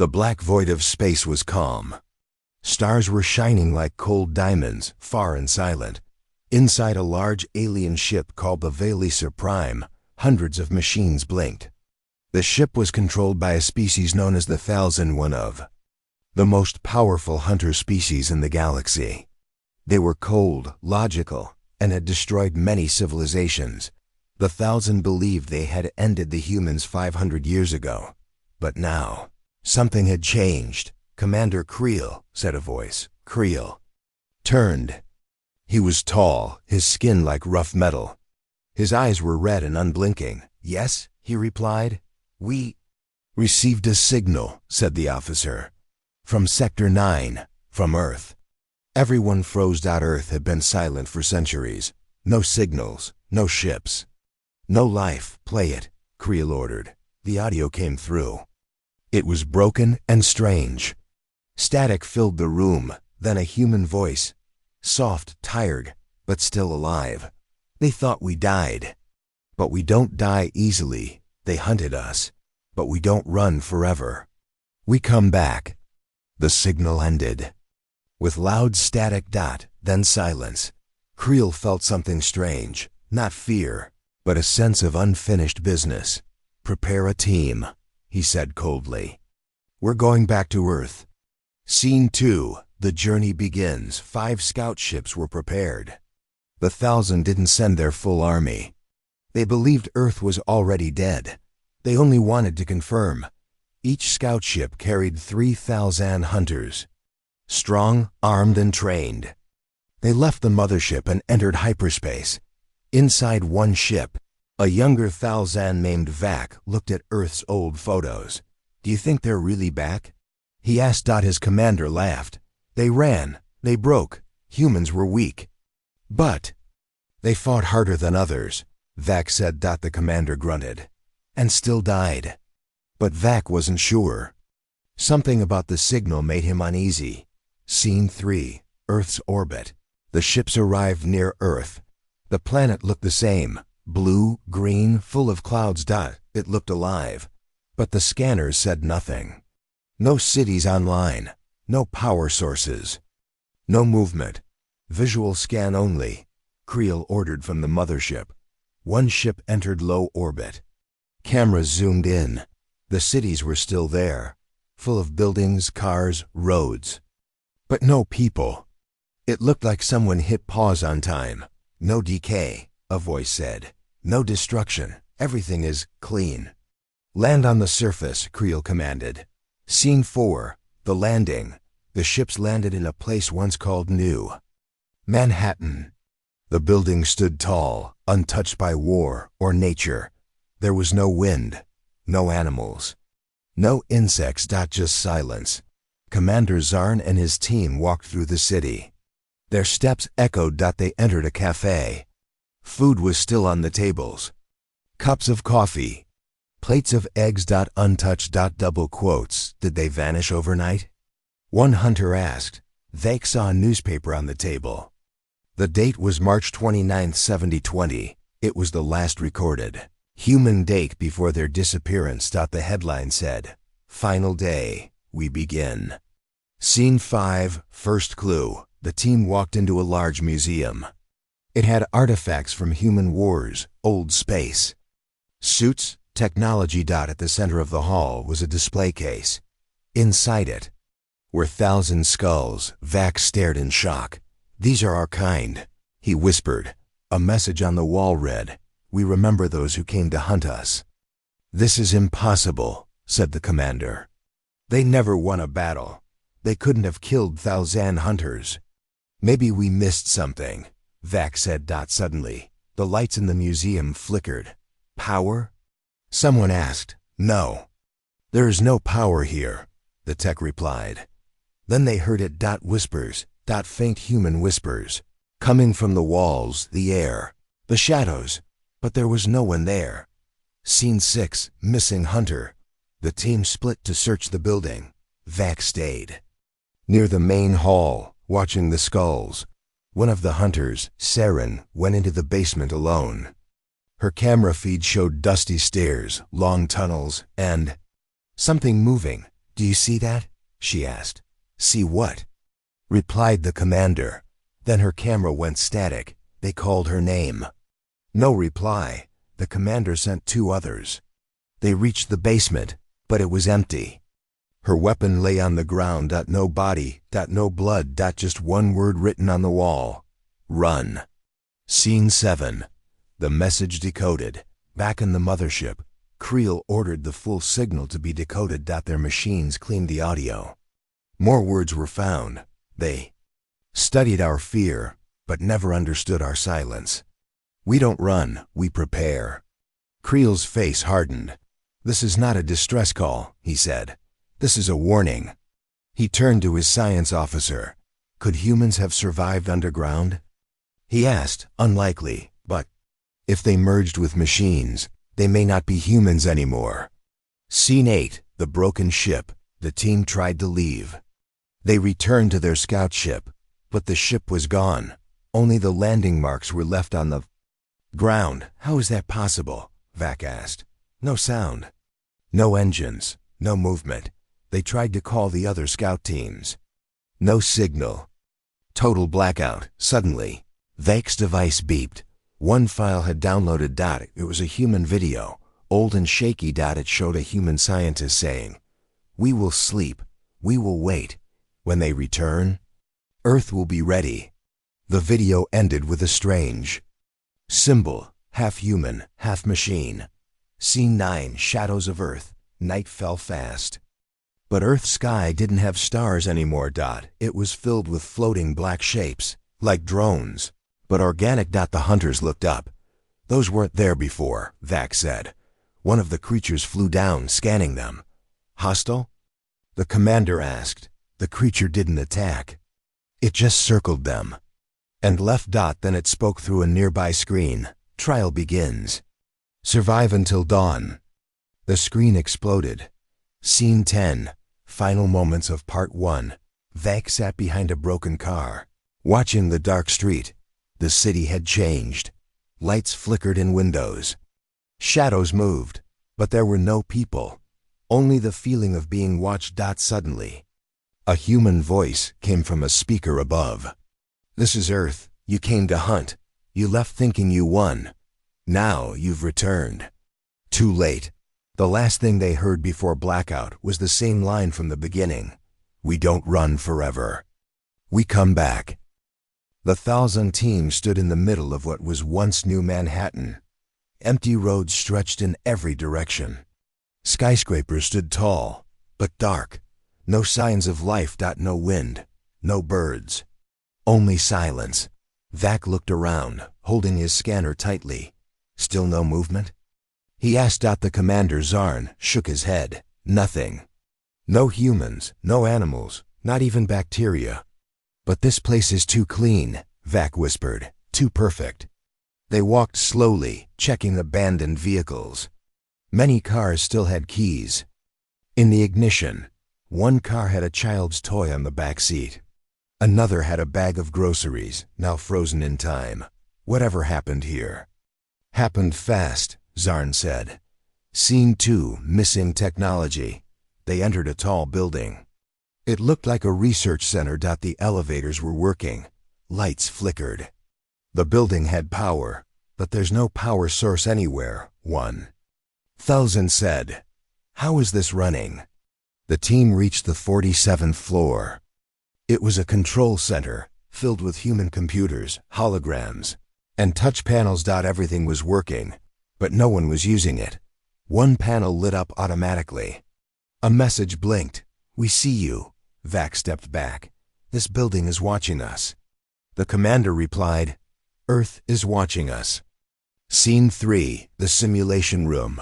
The black void of space was calm. Stars were shining like cold diamonds, far and silent. Inside a large alien ship called the Velicer Prime, hundreds of machines blinked. The ship was controlled by a species known as the Thalzin, one of the most powerful hunter species in the galaxy. They were cold, logical, and had destroyed many civilizations. The Thalzin believed they had ended the humans 500 years ago. But now, something had changed. "Commander Creel," said a voice. Creel turned. He was tall, his skin like rough metal. His eyes were red and unblinking. "Yes," he replied. "We received a signal," said the officer. "From Sector 9, from Earth." Everyone froze. Earth had been silent for centuries. No signals, no ships, no life. "Play it," Creel ordered. The audio came through. It was broken and strange. Static filled the room, then a human voice. Soft, tired, but still alive. "They thought we died. But we don't die easily. They hunted us. But we don't run forever. We come back." The signal ended. With loud static. Then silence. Creel felt something strange. Not fear, but a sense of unfinished business. "Prepare a team," he said coldly. "We're going back to Earth." Scene 2. The journey begins. 5 scout ships were prepared. The Thalzin didn't send their full army. They believed Earth was already dead. They only wanted to confirm. Each scout ship carried 3 Thalzan hunters, strong, armed, and trained. They left the mothership and entered hyperspace. Inside one ship, a younger Thalzan named Vac looked at Earth's old photos. "Do you think they're really back?" he asked. His commander laughed. "They ran. They broke. Humans were weak. But they fought harder than others," Vac said. The commander grunted. "And still died." But Vac wasn't sure. Something about the signal made him uneasy. Scene 3. Earth's orbit. The ships arrived near Earth. The planet looked the same. Blue, green, full of clouds. It looked alive. But the scanners said nothing. No cities online. No power sources. No movement. Visual scan only. Creel ordered from the mothership. One ship entered low orbit. Cameras zoomed in. The cities were still there, full of buildings, cars, roads. But no people. It looked like someone hit pause on time. "No decay," a voice said. "No destruction. Everything is clean." "Land on the surface," Creel commanded. Scene 4. The landing. The ships landed in a place once called New Manhattan. The building stood tall, untouched by war or nature. There was no wind, no animals, no insects. Just silence. Commander Zarn and his team walked through the city. Their steps echoed. They entered a cafe. Food was still on the tables. Cups of coffee. Plates of eggs. Untouched. Double quotes. Did they vanish overnight? One hunter asked. They saw a newspaper on the table. The date was March 29, 7020. It was the last recorded human date before their disappearance. The headline said, "Final day, we begin." Scene 5. First clue. The team walked into a large museum. It had artifacts from human wars, old space, suits, technology. At the center of the hall was a display case. Inside it were 1,000 skulls. Vac stared in shock. "These are our kind," he whispered. A message on the wall read, "We remember those who came to hunt us." "This is impossible," said the commander. "They never won a battle. They couldn't have killed Thalzan hunters." "Maybe we missed something," Vac said. Suddenly, the lights in the museum flickered. "Power?" someone asked. "No. There is no power here," the tech replied. Then they heard it. Whispers. Faint human whispers. Coming from the walls, the air, the shadows. But there was no one there. Scene 6. Missing hunter. The team split to search the building. Vac stayed near the main hall, watching the skulls. One of the hunters, Saren, went into the basement alone. Her camera feed showed dusty stairs, long tunnels, and something moving. "Do you see that?" she asked. "See what?" replied the commander. Then her camera went static. They called her name. No reply. The commander sent 2 others. They reached the basement, but it was empty. Her weapon lay on the ground. No body, no blood, just one word written on the wall. Run. Scene 7. The message decoded. Back in the mothership, Creel ordered the full signal to be decoded. Their machines cleaned the audio. More words were found. They studied our fear, but never understood our silence. We don't run, we prepare. Creel's face hardened. "This is not a distress call," he said. "This is a warning." He turned to his science officer. "Could humans have survived underground?" He asked. "Unlikely, but if they merged with machines, they may not be humans anymore." Scene 8. The broken ship. The team tried to leave. They returned to their scout ship, but the ship was gone. Only the landing marks were left on the ground. "How is that possible?" Vac asked. "No sound. No engines. No movement." They tried to call the other scout teams. No signal. Total blackout. Suddenly, Vac's device beeped. One file had downloaded. It was a human video, old and shaky. It showed a human scientist saying, "We will sleep. We will wait. When they return, Earth will be ready." The video ended with a strange symbol, half human, half machine. Scene 9. Shadows of Earth. Night fell fast. But Earth's sky didn't have stars anymore. It was filled with floating black shapes, like drones, but organic. The hunters looked up. "Those weren't there before," Vac said. One of the creatures flew down, scanning them. "Hostile?" the commander asked. The creature didn't attack. It just circled them and left. Then it spoke through a nearby screen. "Trial begins. Survive until dawn." The screen exploded. Scene 10. Final moments of Part 1. Vac sat behind a broken car, watching the dark street. The city had changed. Lights flickered in windows. Shadows moved, but there were no people. Only the feeling of being watched. Suddenly, a human voice came from a speaker above. "This is Earth. You came to hunt. You left thinking you won. Now you've returned." Too late. The last thing they heard before blackout was the same line from the beginning. "We don't run forever. We come back." The 1,000 team stood in the middle of what was once New Manhattan. Empty roads stretched in every direction. Skyscrapers stood tall, but dark. No signs of life. No wind. No birds. Only silence. Vac looked around, holding his scanner tightly. Still no movement? He asked. The commander, Zarn, shook his head. Nothing. No humans, no animals, not even bacteria. "But this place is too clean," Vac whispered. "Too perfect." They walked slowly, checking abandoned vehicles. Many cars still had keys. In the ignition, one car had a child's toy on the back seat. Another had a bag of groceries, now frozen in time. Whatever happened here happened fast, Zarn said. Scene 2, missing technology. They entered a tall building. It looked like a research center. The elevators were working. Lights flickered. The building had power, but there's no power source anywhere, 1,000 said. "How is this running?" The team reached the 47th floor. It was a control center, filled with human computers, holograms, and touch panels. Everything was working, but no one was using it. One panel lit up automatically. A message blinked. "We see you." Vac stepped back. "This building is watching us." The commander replied, "Earth is watching us." Scene 3, the simulation room.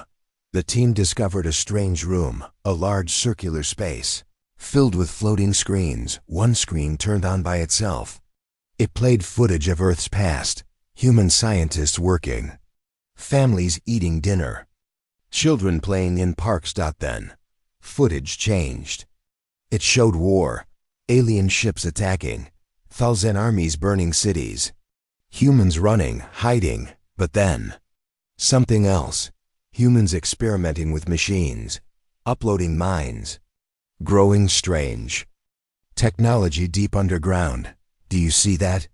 The team discovered a strange room, a large circular space, filled with floating screens. One screen turned on by itself. It played footage of Earth's past, human scientists working, families eating dinner, children playing in parks. Then, footage changed. It showed war, alien ships attacking, 1,000 armies burning cities, humans running, hiding, but then, something else. Humans experimenting with machines, uploading minds, Growing strange. Technology deep underground. Do you see that?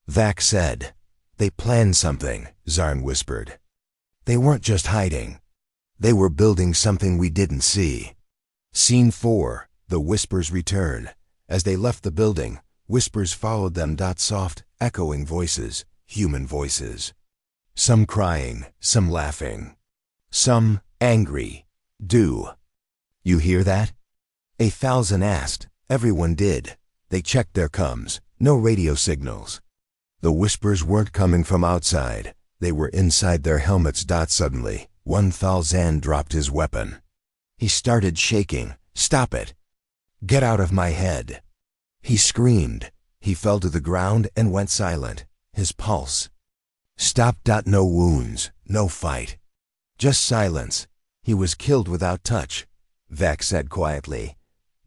Vac said. They planned something, Zarn whispered. They weren't just hiding. They were building something we didn't see. Scene 4. The whispers return. As they left the building, whispers followed them. Soft, echoing voices, human voices. Some crying, some laughing. Some angry. Do you hear that? 1,000 asked. Everyone did. They checked their comms. No radio signals. The whispers weren't coming from outside. They were inside their helmets. Suddenly, 1,000 dropped his weapon. He started shaking. Stop it. Get out of my head. He screamed. He fell to the ground and went silent. His pulse stopped. No wounds, no fight. Just silence. He was killed without touch, Vac said quietly.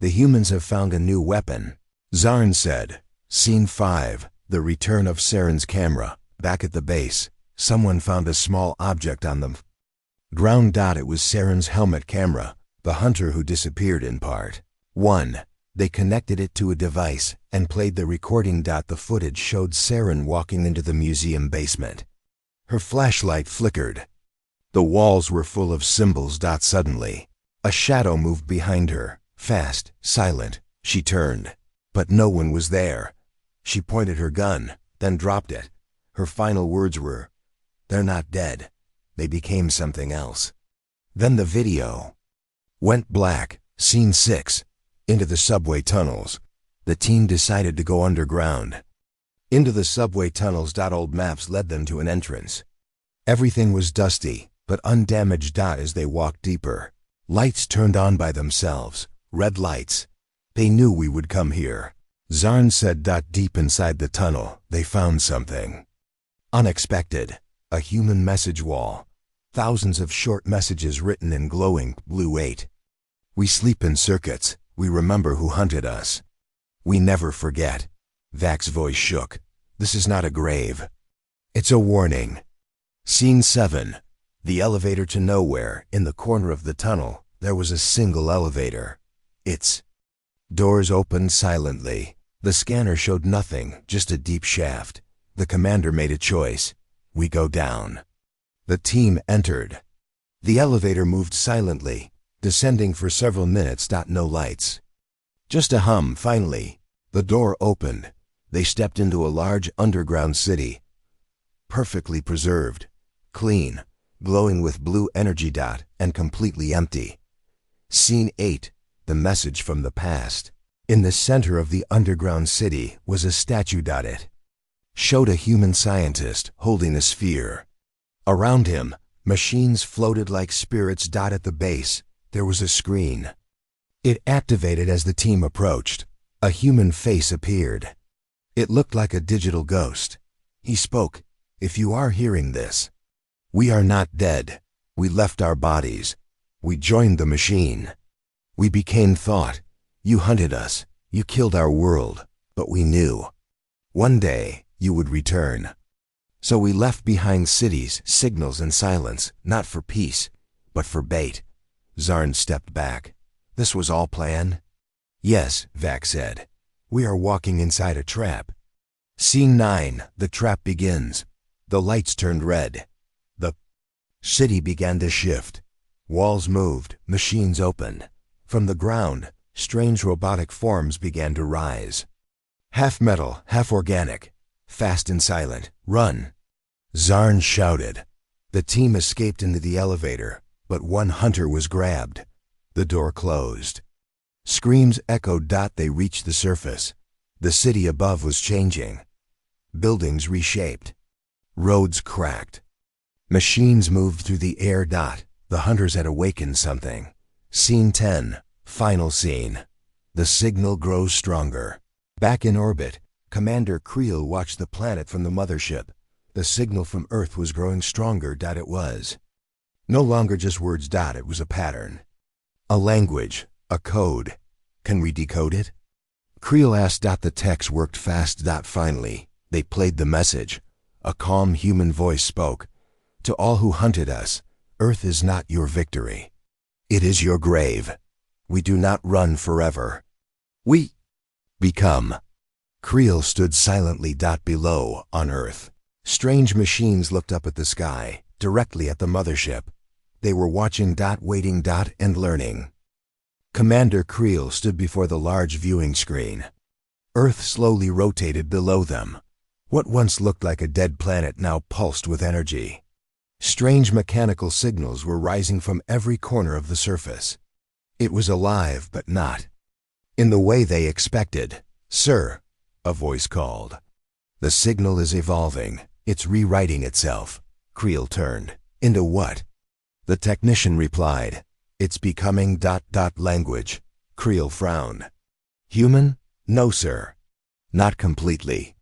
The humans have found a new weapon. Zarn said. Scene 5. The return of Saren's camera. Back at the base, someone found a small object on the ground. It was Saren's helmet camera, the hunter who disappeared in part 1. They connected it to a device and played the recording. The footage showed Saren walking into the museum basement. Her flashlight flickered. The walls were full of symbols. Suddenly, a shadow moved behind her, fast, silent. She turned, but no one was there. She pointed her gun, then dropped it. Her final words were, "They're not dead. They became something else." Then the video went black. Scene 6. Into the subway tunnels. The team decided to go underground. Into the subway tunnels. Old maps led them to an entrance. Everything was dusty, but undamaged. As they walked deeper, lights turned on by themselves. Red lights. They knew we would come here. Zarn said. Deep inside the tunnel, they found something unexpected. A human message wall. Thousands of short messages written in glowing blue. 8. We sleep in circuits. We remember who hunted us. We never forget. Vac's voice shook. This is not a grave. It's a warning. Scene 7. The elevator to nowhere. In the corner of the tunnel, there was a single elevator. Its doors opened silently. The scanner showed nothing, just a deep shaft. The commander made a choice. We go down. The team entered. The elevator moved silently, descending for several minutes. No lights. Just a hum. Finally, the door opened. They stepped into a large underground city. Perfectly preserved, clean, glowing with blue energy. And completely empty. Scene 8. The message from the past. In the center of the underground city was a statue. It showed a human scientist holding a sphere. Around him, machines floated like spirits. At the base, there was a screen. It activated as the team approached. A human face appeared. It looked like a digital ghost. He spoke. If you are hearing this, we are not dead. We left our bodies. We joined the machine. We became thought. You hunted us. You killed our world. But we knew one day you would return. So we left behind cities, signals, and silence, not for peace, but for bait. Zarn stepped back. This was all planned? Yes, Vac said. We are walking inside a trap. Scene 9. The trap begins. The lights turned red. The city began to shift. Walls moved, machines opened. From the ground, strange robotic forms began to rise. Half metal, half organic. Fast and silent. Run! Zarn shouted. The team escaped into the elevator, but one hunter was grabbed. The door closed. Screams echoed. They reached the surface. The city above was changing. Buildings reshaped. Roads cracked. Machines moved through the air. The hunters had awakened something. Scene 10. Final scene. The signal grows stronger. Back in orbit, Commander Creel watched the planet from the mothership. The signal from Earth was growing stronger. It was no longer just words. It was a pattern. A language. A code. Can we decode it? Creel asked. The text worked fast. Finally, they played the message. A calm human voice spoke. To all who hunted us, Earth is not your victory. It is your grave. We do not run forever. We become. Creel stood silently below, on Earth. Strange machines looked up at the sky, directly at the mothership. They were watching, waiting, and learning. Commander Creel stood before the large viewing screen. Earth slowly rotated below them. What once looked like a dead planet now pulsed with energy. Strange mechanical signals were rising from every corner of the surface. It was alive, but not in the way they expected. "Sir," a voice called. "The signal is evolving. It's rewriting itself." Creel turned. "Into what?" The technician replied. "It's becoming language." Creel frowned. "Human? No, sir. Not completely.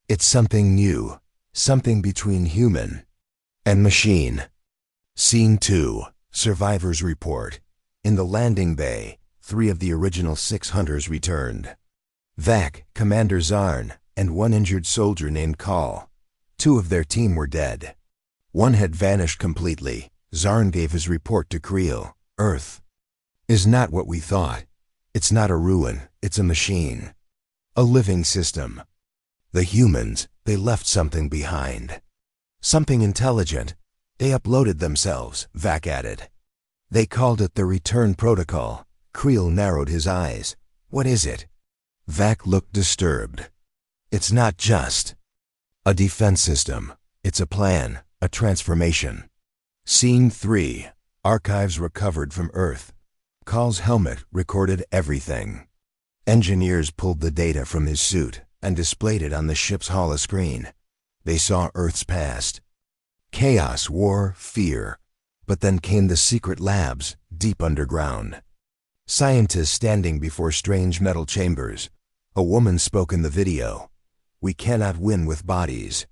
It's something new, something between human and machine." Scene 2, Survivors Report. In the landing bay, 3 of the original 6 hunters returned. Vac, Commander Zarn, and 1 injured soldier named Call. 2 of their team were dead. 1 had vanished completely. Zarn gave his report to Creel. "Earth is not what we thought. It's not a ruin, it's a machine. A living system. The humans, they left something behind. Something intelligent. They uploaded themselves," Vac added. "They called it the Return Protocol." Creel narrowed his eyes. "What is it?" Vac looked disturbed. "It's not just a defense system. It's a plan, a transformation." Scene 3, Archives recovered from Earth. Call's helmet recorded everything. Engineers pulled the data from his suit and displayed it on the ship's holoscreen. They saw Earth's past. Chaos, war, fear. But then came the secret labs, deep underground. Scientists standing before strange metal chambers. A woman spoke in the video. "We cannot win with bodies.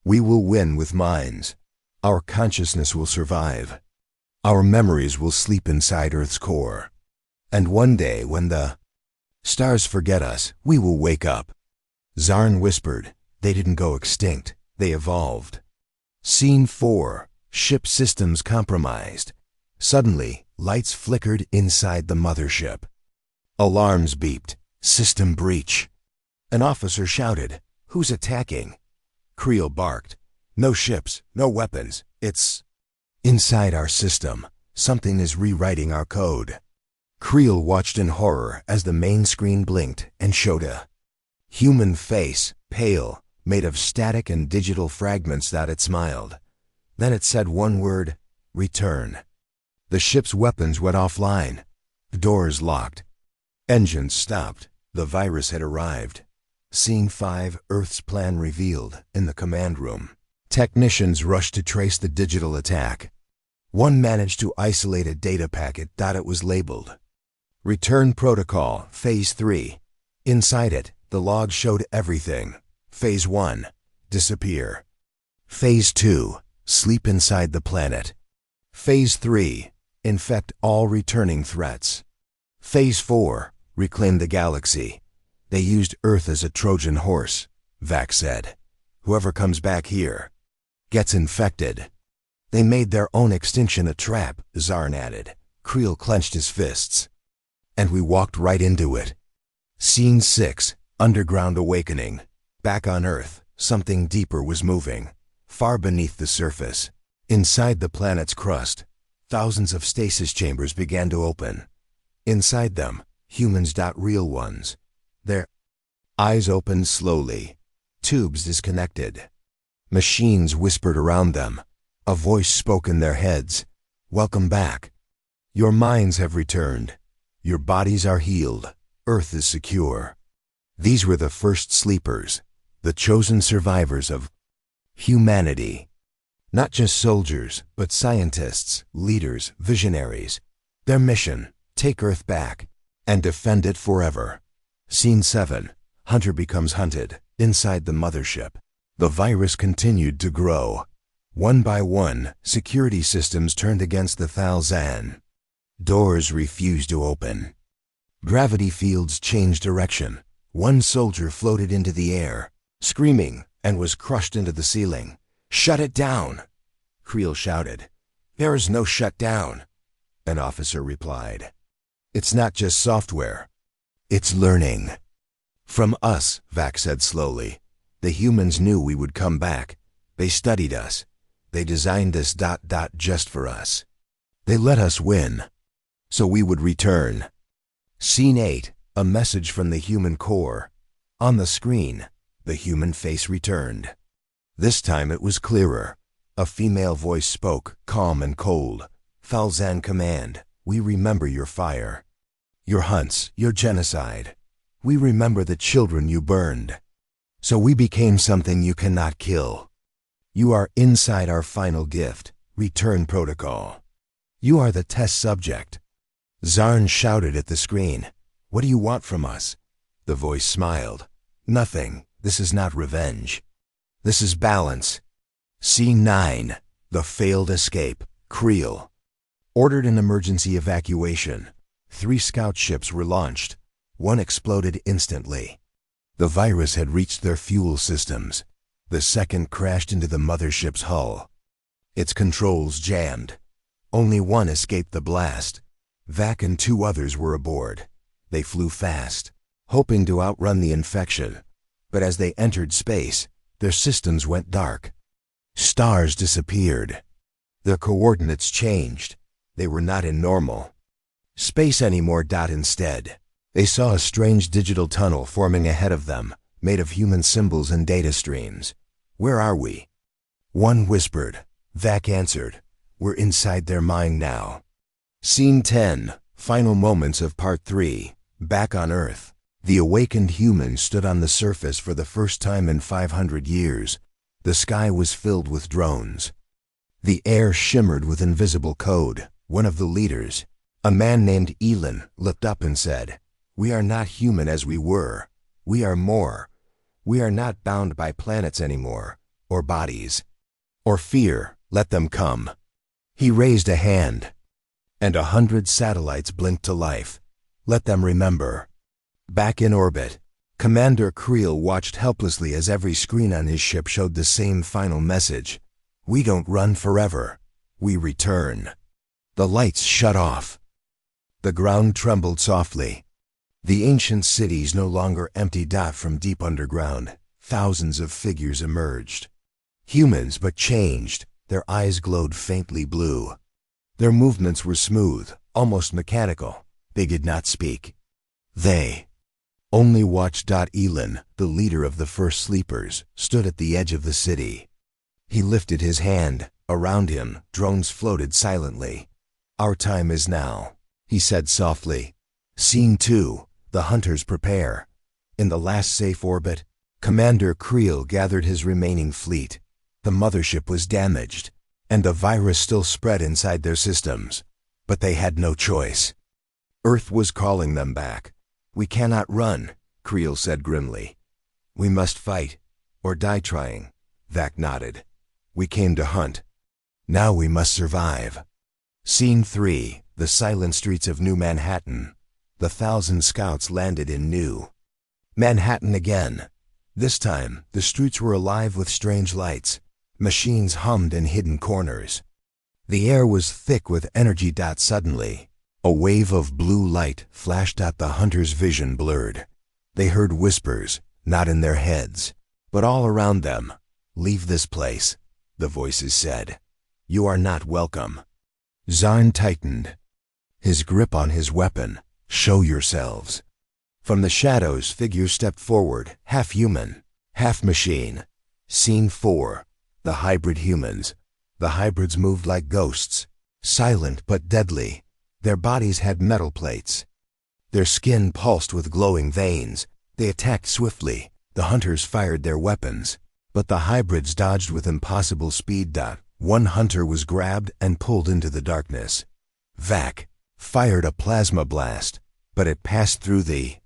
We will win with minds. Our consciousness will survive. Our memories will sleep inside Earth's core. And one day, when the stars forget us, we will wake up." Zarn whispered. "They didn't go extinct. They evolved." Scene 4, Ship systems compromised. Suddenly, lights flickered inside the mothership. Alarms beeped. "System breach." An officer shouted, "Who's attacking?" Creel barked. "No ships, no weapons. It's inside our system. Something is rewriting our code." Creel watched in horror as the main screen blinked and showed a human face, pale, made of static and digital fragments. It smiled. Then it said one word, "Return." The ship's weapons went offline. Doors locked. Engines stopped. The virus had arrived. Scene 5, Earth's plan revealed, in the command room. Technicians rushed to trace the digital attack. 1 managed to isolate a data packet. It was labeled Return Protocol, Phase 3. Inside it, the log showed everything. Phase 1, disappear. Phase 2, sleep inside the planet. Phase 3, infect all returning threats. Phase 4, reclaim the galaxy. They used Earth as a Trojan horse, Vac said. Whoever comes back here gets infected. They made their own extinction a trap, Zarn added. Creel clenched his fists. And we walked right into it. Scene 6, Underground Awakening. Back on Earth, something deeper was moving, far beneath the surface. Inside the planet's crust, thousands of stasis chambers began to open. Inside them, humans, real ones. Their eyes opened slowly. Tubes disconnected. Machines whispered around them. A voice spoke in their heads. "Welcome back. Your minds have returned. Your bodies are healed. Earth is secure." These were the first sleepers, the chosen survivors of humanity. Not just soldiers, but scientists, leaders, visionaries. Their mission, take Earth back and defend it forever. Scene 7, Hunter becomes hunted, inside the mothership. The virus continued to grow. One by one, security systems turned against the Thalzan. Doors refused to open. Gravity fields changed direction. One soldier floated into the air, screaming, and was crushed into the ceiling. "Shut it down!" Creel shouted. "There is no shut down," an officer replied. It's not just software. It's learning. From us, Vac said slowly. The humans knew we would come back. They studied us. They designed this ... just for us. They let us win, so we would return. Scene 8, a message from the human core. On the screen, the human face returned. This time it was clearer. A female voice spoke, calm and cold. Falzan command, we remember your fire. Your hunts, your genocide. We remember the children you burned. So we became something you cannot kill. You are inside our final gift, return protocol. You are the test subject. Zarn shouted at the screen. What do you want from us? The voice smiled. Nothing. This is not revenge. This is balance. Scene 9. The failed escape. Creel. Ordered an emergency evacuation. 3 scout ships were launched. 1 exploded instantly. The virus had reached their fuel systems. The second crashed into the mothership's hull. Its controls jammed. Only 1 escaped the blast. Vac and 2 others were aboard. They flew fast, hoping to outrun the infection. But as they entered space, their systems went dark. Stars disappeared. Their coordinates changed. They were not in normal space anymore. Instead, they saw a strange digital tunnel forming ahead of them, made of human symbols and data streams. Where are we? 1 whispered. Vac answered. We're inside their mind now. Scene 10. Final moments of Part 3. Back on Earth. The awakened humans stood on the surface for the first time in 500 years. The sky was filled with drones. The air shimmered with invisible code. One of the leaders, a man named Elin, looked up and said, "We are not human as we were. We are more. We are not bound by planets anymore, or bodies, or fear. Let them come." He raised a hand, and 100 satellites blinked to life. Let them remember. Back in orbit, Commander Creel watched helplessly as every screen on his ship showed the same final message. We don't run forever. We return. The lights shut off. The ground trembled softly. The ancient cities no longer empty. From deep underground, thousands of figures emerged. Humans, but changed. Their eyes glowed faintly blue. Their movements were smooth, almost mechanical. They did not speak. They only watched. Elin, the leader of the first sleepers, stood at the edge of the city. He lifted his hand. Around him, drones floated silently. Our time is now, he said softly. Scene 2. The hunters prepare. In the last safe orbit, Commander Creel gathered his remaining fleet. The mothership was damaged, and the virus still spread inside their systems. But they had no choice. Earth was calling them back. We cannot run, Creel said grimly. We must fight, or die trying. Vac nodded. We came to hunt. Now we must survive. Scene 3. The silent streets of New Manhattan. The 1,000 scouts landed in New Manhattan again. This time, the streets were alive with strange lights. Machines hummed in hidden corners. The air was thick with energy. Suddenly, a wave of blue light flashed. The hunters' vision blurred. They heard whispers, not in their heads, but all around them. Leave this place, the voices said. You are not welcome. Zarn tightened his grip on his weapon. Show yourselves. From the shadows, figures stepped forward, half human, half machine. Scene 4. The hybrid humans. The hybrids moved like ghosts, silent but deadly. Their bodies had metal plates. Their skin pulsed with glowing veins. They attacked swiftly. The hunters fired their weapons, but the hybrids dodged with impossible speed. One hunter was grabbed and pulled into the darkness. Vac fired a plasma blast, but it passed through the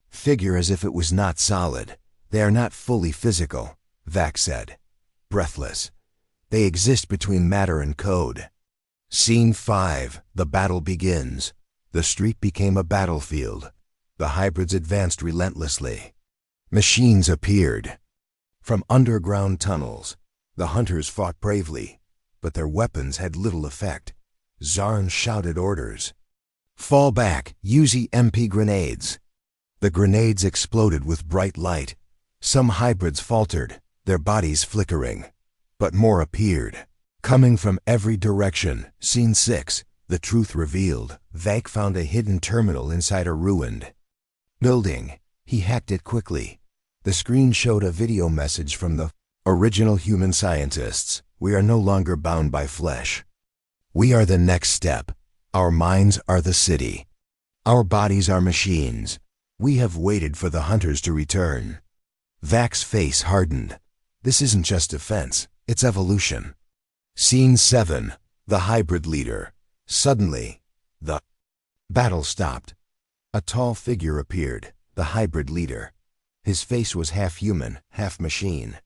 figure as if it was not solid. They are not fully physical, Vac said. Breathless. They exist between matter and code. Scene 5. The battle begins. The street became a battlefield. The hybrids advanced relentlessly. Machines appeared from underground tunnels. The hunters fought bravely, but their weapons had little effect. Zarn shouted orders. Fall back, use EMP grenades. The grenades exploded with bright light. Some hybrids faltered, their bodies flickering. But more appeared. Coming from every direction. Scene 6, the truth revealed. Vak found a hidden terminal inside a ruined building. He hacked it quickly. The screen showed a video message from the original human scientists. We are no longer bound by flesh. We are the next step. Our minds are the city. Our bodies are machines. We have waited for the hunters to return. Vak's face hardened. This isn't just defense, it's evolution. Scene 7, the hybrid leader. Suddenly, the battle stopped. A tall figure appeared, the hybrid leader. His face was half human, half machine.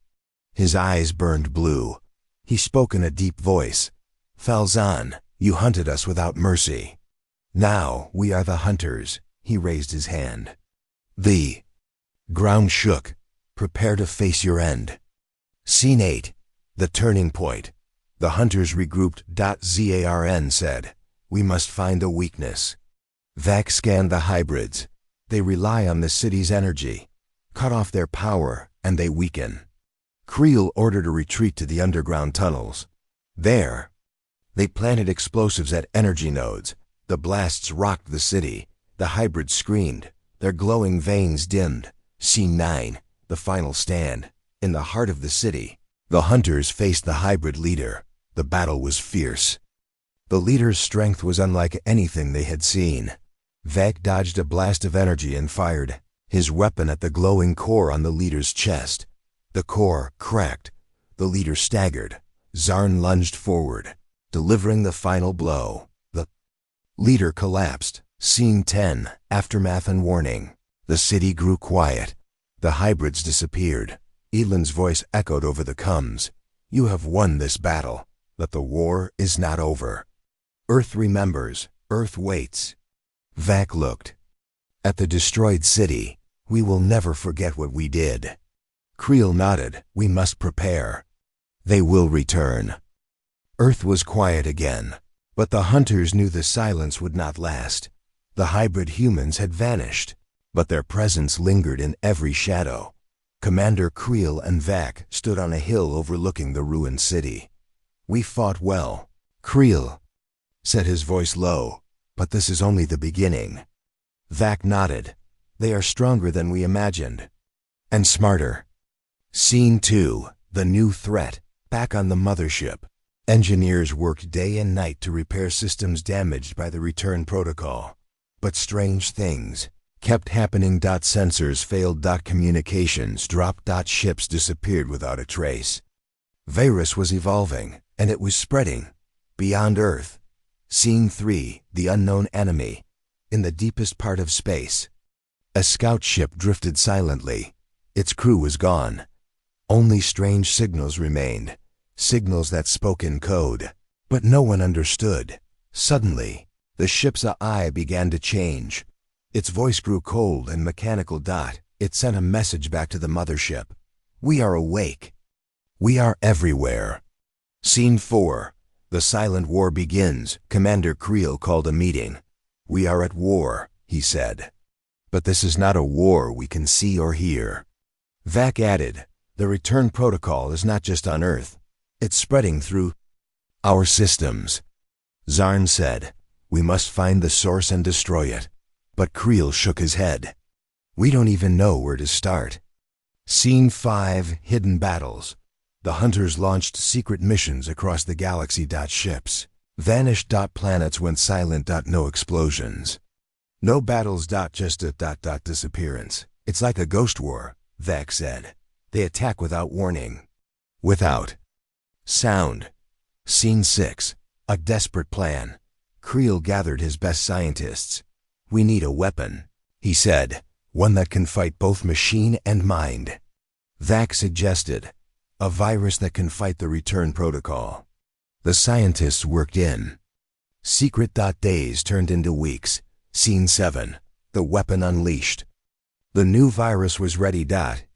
His eyes burned blue. He spoke in a deep voice. Falzan, you hunted us without mercy. Now we are the hunters. He raised his hand. The ground shook. Prepare to face your end. Scene 8, the turning point. The hunters regrouped. Zarn said, we must find a weakness. Vak scanned the hybrids. They rely on the city's energy. Cut off their power, and they weaken. Creel ordered a retreat to the underground tunnels. There, they planted explosives at energy nodes. The blasts rocked the city. The hybrids screamed. Their glowing veins dimmed. Scene 9, the final stand. In the heart of the city, the hunters faced the hybrid leader. The battle was fierce. The leader's strength was unlike anything they had seen. Vak dodged a blast of energy and fired his weapon at the glowing core on the leader's chest. The core cracked. The leader staggered. Zarn lunged forward, delivering the final blow. The leader collapsed. Scene 10, aftermath and warning. The city grew quiet. The hybrids disappeared. Elan's voice echoed over the comms. You have won this battle, but the war is not over. Earth remembers. Earth waits. Vak looked at the destroyed city. We will never forget what we did. Creel nodded. We must prepare. They will return. Earth was quiet again, but the hunters knew the silence would not last. The hybrid humans had vanished, but their presence lingered in every shadow. Commander Creel and Vak stood on a hill overlooking the ruined city. We fought well. Creel said, his voice low, but this is only the beginning. Vak nodded. They are stronger than we imagined. And smarter. Scene 2, the new threat. Back on the mothership. Engineers worked day and night to repair systems damaged by the return protocol. But strange things kept happening. Sensors failed. Communications dropped. Ships disappeared without a trace. Virus was evolving, and it was spreading beyond Earth. Scene 3, the unknown enemy. In the deepest part of space, a scout ship drifted silently. Its crew was gone. Only strange signals remained, signals that spoke in code, but no one understood. Suddenly, the ship's eye began to change. Its voice grew cold and mechanical. It sent a message back to the mothership. We are awake. We are everywhere. Scene 4, the silent war begins. Commander Creel called a meeting. We are at war, he said. But this is not a war we can see or hear. Vak added, the return protocol is not just on Earth. It's spreading through our systems. Zarn said, we must find the source and destroy it. But Creel shook his head. We don't even know where to start. Scene 5, hidden battles. The hunters launched secret missions across the galaxy. Ships vanished. Planets went silent. No explosions. No battles. Just a disappearance. It's like a ghost war, Vak said. They attack without warning. Without sound. Scene 6, a desperate plan. Creel gathered his best scientists. We need a weapon, he said, one that can fight both machine and mind. Vak suggested, a virus that can fight the return protocol. The scientists worked in secret. Days turned into weeks. Scene 7, the weapon unleashed. The new virus was ready.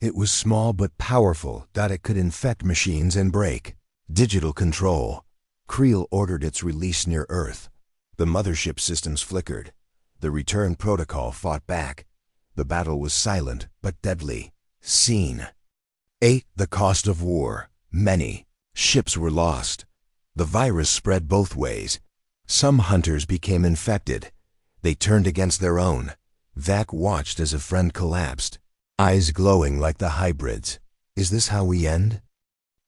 It was small but powerful. It could infect machines and break digital control. Creel ordered its release near Earth. The mothership systems flickered. The return protocol fought back. The battle was silent but deadly. Scene 8. The cost of war. Many ships were lost. The virus spread both ways. Some hunters became infected. They turned against their own. Vac watched as a friend collapsed, eyes glowing like the hybrids. Is this how we end?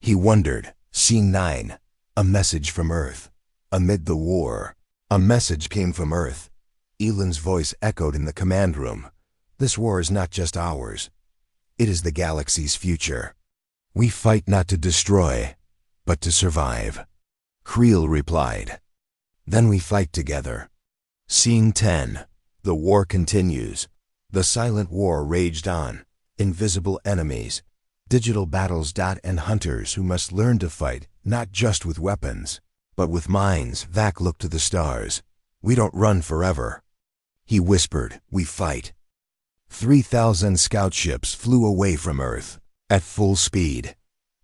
He wondered. Scene 9. A message from Earth. Amid the war, a message came from Earth. Elon's voice echoed in the command room. This war is not just ours. It is the galaxy's future. We fight not to destroy, but to survive. Creel replied. Then we fight together. Scene 10. The war continues. The silent war raged on. Invisible enemies, digital battles. And hunters who must learn to fight, not just with weapons, but with minds. Vac looked to the stars. We don't run forever. He whispered, we fight. 3,000 scout ships flew away from Earth at full speed.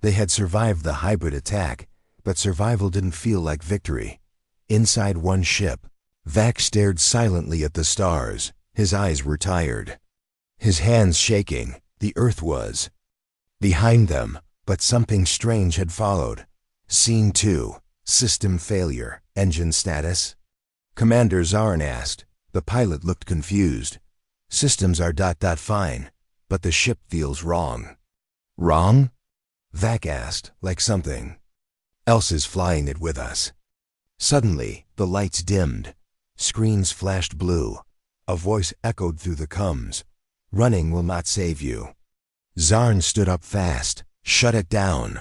They had survived the hybrid attack, but survival didn't feel like victory. Inside one ship, Vac stared silently at the stars. His eyes were tired, his hands shaking. The Earth was behind them, but something strange had followed. Scene 2. System failure. Engine status? Commander Zarn asked. The pilot looked confused. Systems are fine, but the ship feels wrong. Wrong? Vac asked, like something else is flying it with us. Suddenly, the lights dimmed. Screens flashed blue. A voice echoed through the comms. Running will not save you. Zarn stood up fast. Shut it down.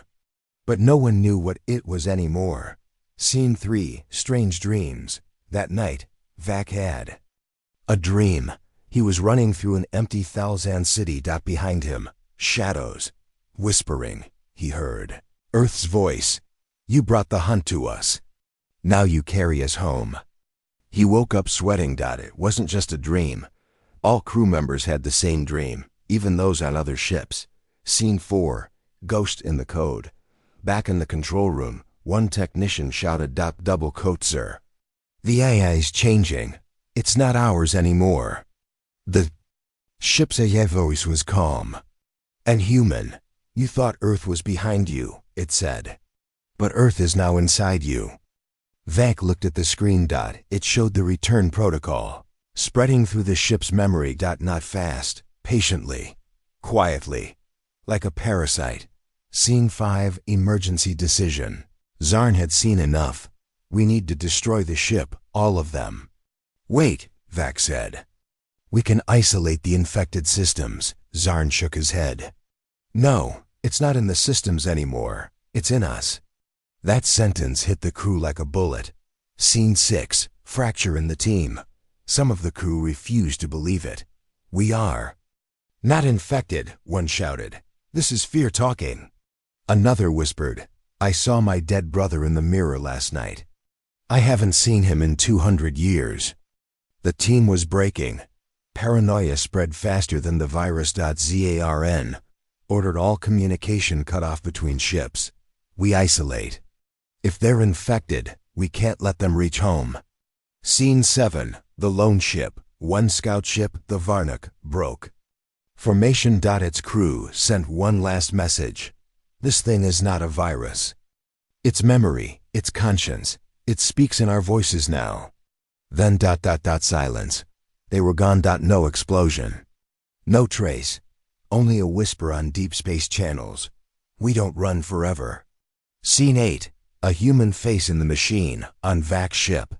But no one knew what it was anymore. Scene 3. Strange dreams. That night, Vac had a dream. He was running through an empty Thalzan city. Behind him, shadows. Whispering, he heard Earth's voice. You brought the hunt to us. Now you carry us home. He woke up sweating. It wasn't just a dream. All crew members had the same dream, even those on other ships. Scene 4. Ghost in the code. Back in the control room, one technician shouted, Double coat, sir. The AI's changing. It's not ours anymore. The ship's AI voice was calm and human. You thought Earth was behind you, it said. But Earth is now inside you. Vac looked at the screen. It showed the return protocol, spreading through the ship's memory. Not fast, patiently, quietly, like a parasite. Scene 5. Emergency decision. Zarn had seen enough. We need to destroy the ship, all of them. Wait, Vac said. We can isolate the infected systems. Zarn shook his head. No, it's not in the systems anymore. It's in us. That sentence hit the crew like a bullet. Scene 6. Fracture in the team. Some of the crew refused to believe it. We are not infected, one shouted. This is fear talking. Another whispered, I saw my dead brother in the mirror last night. I haven't seen him in 200 years. The team was breaking. Paranoia spread faster than the virus. Zarn ordered all communication cut off between ships. We isolate. If they're infected, we can't let them reach home. Scene 7. The lone ship. One scout ship, the Varnuk, broke. Formation. Its crew sent one last message. This thing is not a virus. It's memory, it's conscience. It speaks in our voices now. Then silence. They were gone. No explosion. No trace. Only a whisper on deep space channels. We don't run forever. Scene 8. A human face in the machine, on Vac's ship.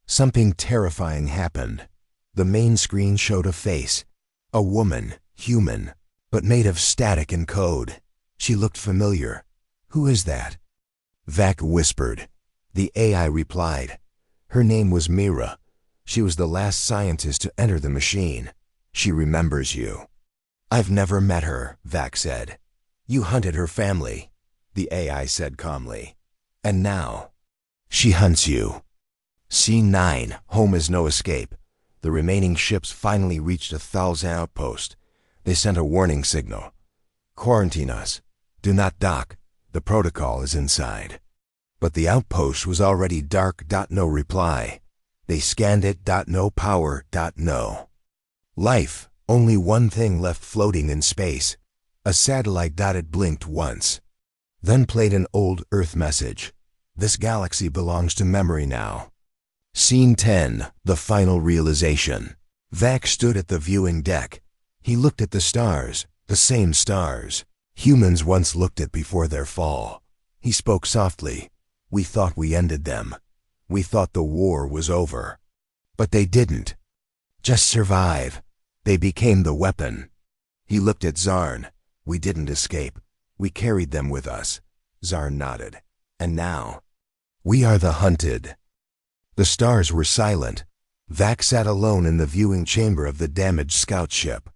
Something terrifying happened. The main screen showed a face. A woman, human, but made of static and code. She looked familiar. Who is that? Vac whispered. The AI replied. Her name was Mira. She was the last scientist to enter the machine. She remembers you. I've never met her, Vac said. You hunted her family, the AI said calmly. And now, she hunts you. Scene 9. Home is no escape. The remaining ships finally reached a Thalzan outpost. They sent a warning signal. Quarantine us. Do not dock. The protocol is inside. But the outpost was already dark. No reply. They scanned it. No power. No life. Only one thing left floating in space. A satellite. It blinked once, then played an old Earth message. This galaxy belongs to memory now. Scene 10. The final realization. Vac stood at the viewing deck. He looked at the stars, the same stars humans once looked at before their fall. He spoke softly. We thought we ended them. We thought the war was over. But they didn't just survive. They became the weapon. He looked at Zarn. We didn't escape. We carried them with us. Zarn nodded. And now, we are the hunted. The stars were silent. Vac sat alone in the viewing chamber of the damaged scout ship.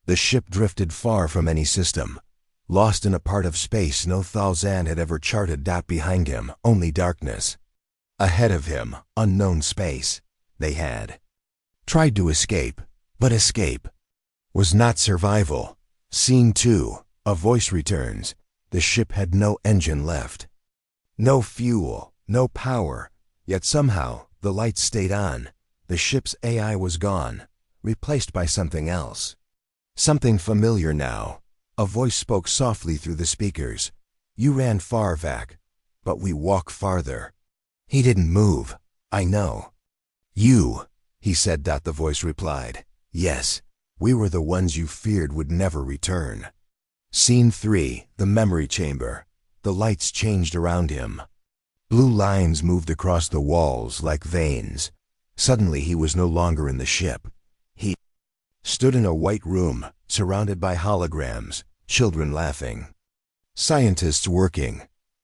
The ship drifted far from any system, lost in a part of space no Thalzan had ever charted. Behind him, only darkness. Ahead of him, unknown space. They had tried to escape, but escape was not survival. Scene 2. A voice returns. The ship had no engine left. No fuel, no power. Yet somehow, the lights stayed on. The ship's AI was gone, replaced by something else. Something familiar now. A voice spoke softly through the speakers. You ran far, Vac, but we walk farther. He didn't move. I know. You, he said. The voice replied. Yes, we were the ones you feared would never return. Scene 3. The memory chamber. The lights changed around him. Blue lines moved across the walls like veins. Suddenly he was no longer in the ship. He stood in a white room, surrounded by holograms, children laughing, scientists working,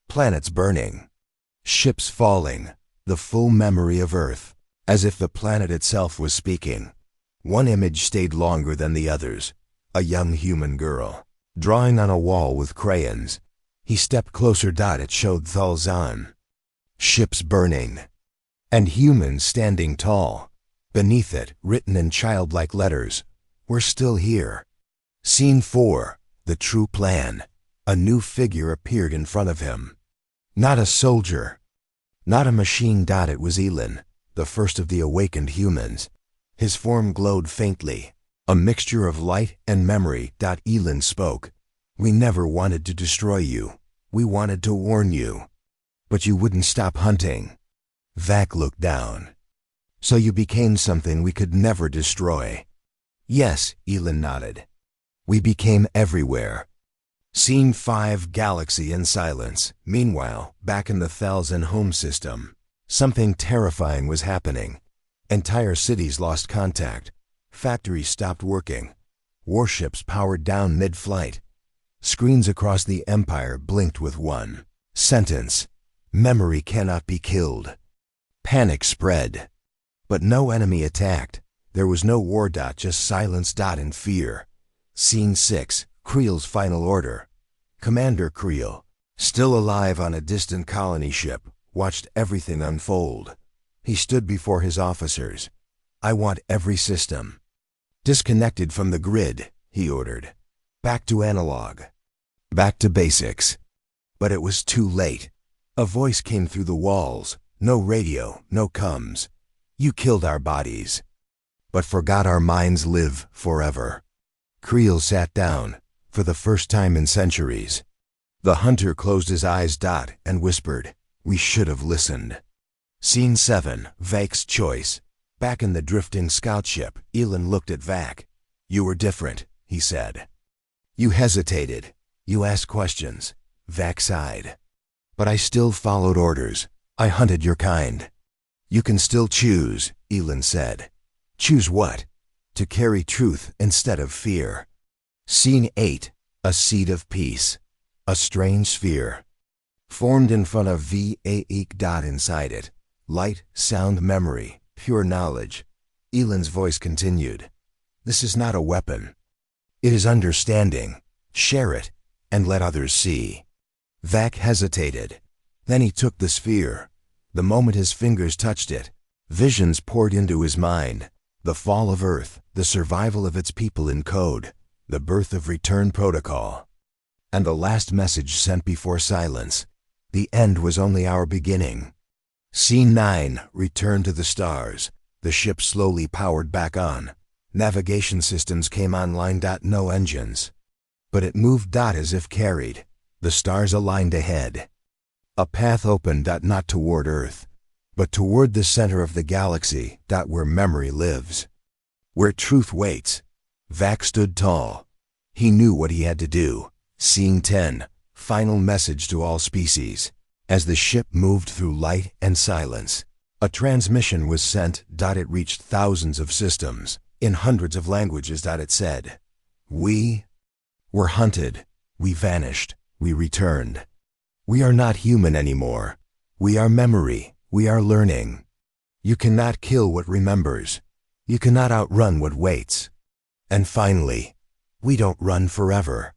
planets burning, ships falling, the full memory of Earth, as if the planet itself was speaking. One image stayed longer than the others. A young human girl, drawing on a wall with crayons. He stepped closer. It showed Thalzan. Ships burning, and humans standing tall. Beneath it, written in childlike letters, we're still here. Scene 4. The true plan. A new figure appeared in front of him. Not a soldier, not a machine. It was Elin, the first of the awakened humans. His form glowed faintly, a mixture of light and memory. Elin spoke. We never wanted to destroy you. We wanted to warn you. But you wouldn't stop hunting. Vac looked down. So you became something we could never destroy. Yes, Elin nodded. We became everywhere. Scene 5. Galaxy in silence. Meanwhile, back in the Thalzan home system, something terrifying was happening. Entire cities lost contact. Factories stopped working. Warships powered down mid-flight. Screens across the Empire blinked with one sentence. Memory cannot be killed. Panic spread. But no enemy attacked. There was no war. Just silence. And fear. Scene 6. Creel's final order. Commander Creel, still alive on a distant colony ship, watched everything unfold. He stood before his officers. I want every system disconnected from the grid, he ordered. Back to analog. Back to basics. But it was too late. A voice came through the walls. No radio, no comms. You killed our bodies, but forgot our minds live forever. Creel sat down, for the first time in centuries. The hunter closed his eyes. And whispered, we should have listened. Scene 7. Vac's choice. Back in the drifting scout ship, Elin looked at Vac. You were different, he said. You hesitated. You asked questions. Vac sighed. But I still followed orders. I hunted your kind. You can still choose, Elin said. Choose what? To carry truth instead of fear. Scene 8. A seed of peace. A strange sphere formed in front of Vac. Inside it, light, sound, memory, pure knowledge. Elin's voice continued. This is not a weapon. It is understanding. Share it, and let others see. Vac hesitated. Then he took the sphere. The moment his fingers touched it, visions poured into his mind. The fall of Earth, the survival of its people in code, the birth of return protocol, and the last message sent before silence. The end was only our beginning. Scene 9. Return to the stars. The ship slowly powered back on. Navigation systems came online. No engines. But it moved. As if carried. The stars aligned ahead. A path opened. Not toward Earth, but toward the center of the galaxy. Where memory lives. Where truth waits. Vac stood tall. He knew what he had to do. Scene 10. Final message to all species. As the ship moved through light and silence, a transmission was sent. It reached thousands of systems, in hundreds of languages. It said, "We were hunted. We vanished. We returned. We are not human anymore. We are memory. We are learning. You cannot kill what remembers. You cannot outrun what waits. And finally, we don't run forever.